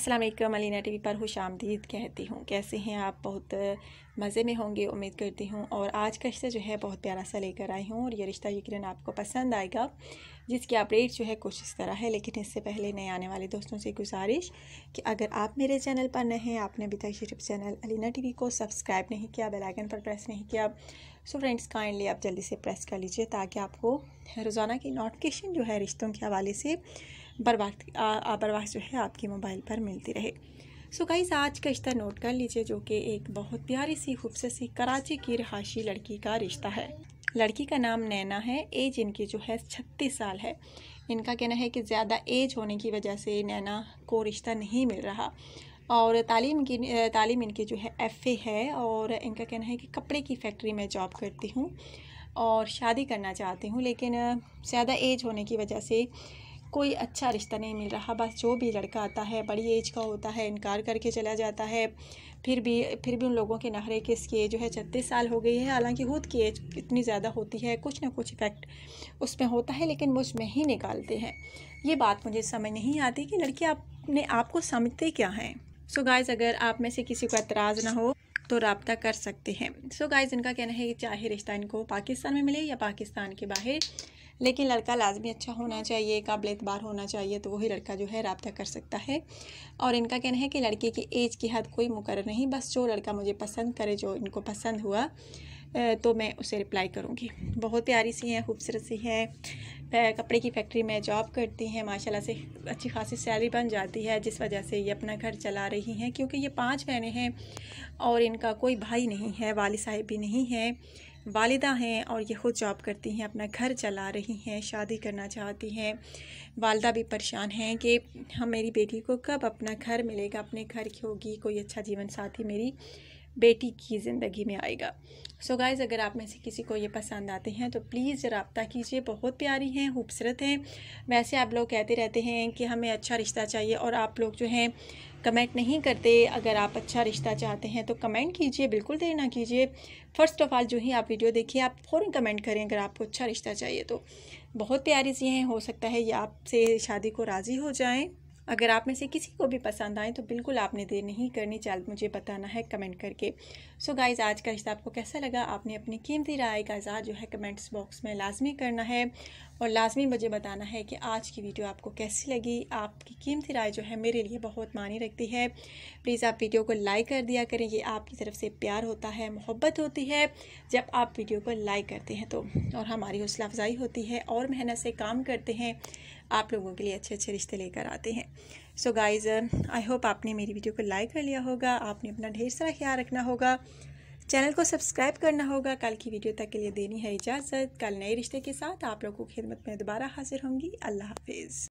अस्सलाम वालेकुम, मलीना टीवी पर खुशामदीद कहती हूँ। कैसे हैं आप? बहुत मज़े में होंगे उम्मीद करती हूँ। और आज का रिश्ता जो है बहुत प्यारा सा लेकर आई हूँ और ये रिश्ता यकीनन आपको पसंद आएगा, जिसकी अपडेट जो है कुछ इस तरह है। लेकिन इससे पहले नए आने वाले दोस्तों से गुजारिश कि अगर आप मेरे चैनल पर नए हैं, आपने अभी तक यूट्यूब चैनल मलीना टीवी को सब्सक्राइब नहीं किया, बेल आइकन पर प्रेस नहीं किया, सो फ्रेंड्स काइंडली आप जल्दी से प्रेस कर लीजिए ताकि आपको रोज़ाना की नोटिफिकेशन जो है रिश्तों के हवाले से बर वक्त जो है आपके मोबाइल पर मिलती रहे। सो गाइस, आज का रिश्ता नोट कर लीजिए, जो कि एक बहुत प्यारी सी खूबसूरत सी कराची की रहायशी लड़की का रिश्ता है। लड़की का नाम नैना है। एज इनकी जो है 36 साल है। इनका कहना है कि ज़्यादा एज होने की वजह से नैना को रिश्ता नहीं मिल रहा और तालीम इनकी जो है FA है और इनका कहना है कि कपड़े की फैक्ट्री में जॉब करती हूँ और शादी करना चाहती हूँ, लेकिन ज़्यादा एज होने की वजह से कोई अच्छा रिश्ता नहीं मिल रहा। बस जो भी लड़का आता है बड़ी एज का होता है, इनकार करके चला जाता है। फिर भी उन लोगों के नखरे कि इसकी एज जो है 36 साल हो गई है, हालांकि खुद की एज इतनी ज़्यादा होती है, कुछ ना कुछ इफेक्ट उसमें होता है, लेकिन वो उसमें ही निकालते हैं। ये बात मुझे समझ नहीं आती कि लड़के अपने आप को समझते क्या हैं। सो गाइज़, अगर आप में से किसी को एतराज़ ना हो तो रब्ता कर सकते हैं। सो गाइज़, इनका कहना है कि चाहे रिश्ता इनको पाकिस्तान में मिले या पाकिस्तान के बाहर, लेकिन लड़का लाजमी अच्छा होना चाहिए, काबिल एतबार होना चाहिए, तो वही लड़का जो है रब्ता कर सकता है। और इनका कहना है कि लड़के की एज की हद कोई मुकर्रर नहीं, बस जो लड़का मुझे पसंद करे, जो इनको पसंद हुआ तो मैं उसे रिप्लाई करूँगी। बहुत प्यारी सी हैं, खूबसूरत सी हैं, कपड़े की फैक्ट्री में जॉब करती हैं, माशाल्लाह से अच्छी खासी सैलरी बन जाती है, जिस वजह से ये अपना घर चला रही हैं। क्योंकि ये 5 बहनें हैं और इनका कोई भाई नहीं है, वालिद साहिब भी नहीं है, वालिदा हैं और ये ख़ुद जॉब करती हैं, अपना घर चला रही हैं, शादी करना चाहती हैं। वालिदा भी परेशान हैं कि हम मेरी बेटी को कब अपना घर मिलेगा, अपने घर की होगी, कोई अच्छा जीवन साथी मेरी बेटी की ज़िंदगी में आएगा। सो गाइज़, अगर आप में से किसी को ये पसंद आते हैं तो प्लीज़ रब्ता कीजिए। बहुत प्यारी हैं, खूबसूरत हैं। वैसे आप लोग कहते रहते हैं कि हमें अच्छा रिश्ता चाहिए और आप लोग जो हैं कमेंट नहीं करते। अगर आप अच्छा रिश्ता चाहते हैं तो कमेंट कीजिए, बिल्कुल देर ना कीजिए। फ़र्स्ट ऑफ़ ऑल जो ही आप वीडियो देखिए, आप फ़ौरन कमेंट करें अगर आपको अच्छा रिश्ता चाहिए तो। बहुत प्यारी सी हैं, हो सकता है ये आपसे शादी को राज़ी हो जाएँ। अगर आप में से किसी को भी पसंद आए तो बिल्कुल आपने देर नहीं करनी, जल्द मुझे बताना है कमेंट करके। सो गाइज़, आज का रिश्ता आपको कैसा लगा? आपने अपनी कीमती राय का इज़हार जो है कमेंट्स बॉक्स में लाजमी करना है और लाजमी मुझे बताना है कि आज की वीडियो आपको कैसी लगी। आपकी कीमती राय जो है मेरे लिए बहुत मायने रखती है। प्लीज़ आप वीडियो को लाइक कर दिया करें, ये आपकी तरफ से प्यार होता है, मोहब्बत होती है जब आप वीडियो को लाइक करते हैं तो, और हमारी हौसला अफजाई होती है और मेहनत से काम करते हैं, आप लोगों के लिए अच्छे अच्छे रिश्ते लेकर आते हैं। सो गाइज़, आई होप आपने मेरी वीडियो को लाइक कर लिया होगा। आपने अपना ढेर सारा ख्याल रखना होगा, चैनल को सब्सक्राइब करना होगा। कल की वीडियो तक के लिए देनी है इजाज़त। कल नए रिश्ते के साथ आप लोगों की खिदमत में दोबारा हाजिर होंगी। अल्लाह हाफिज़।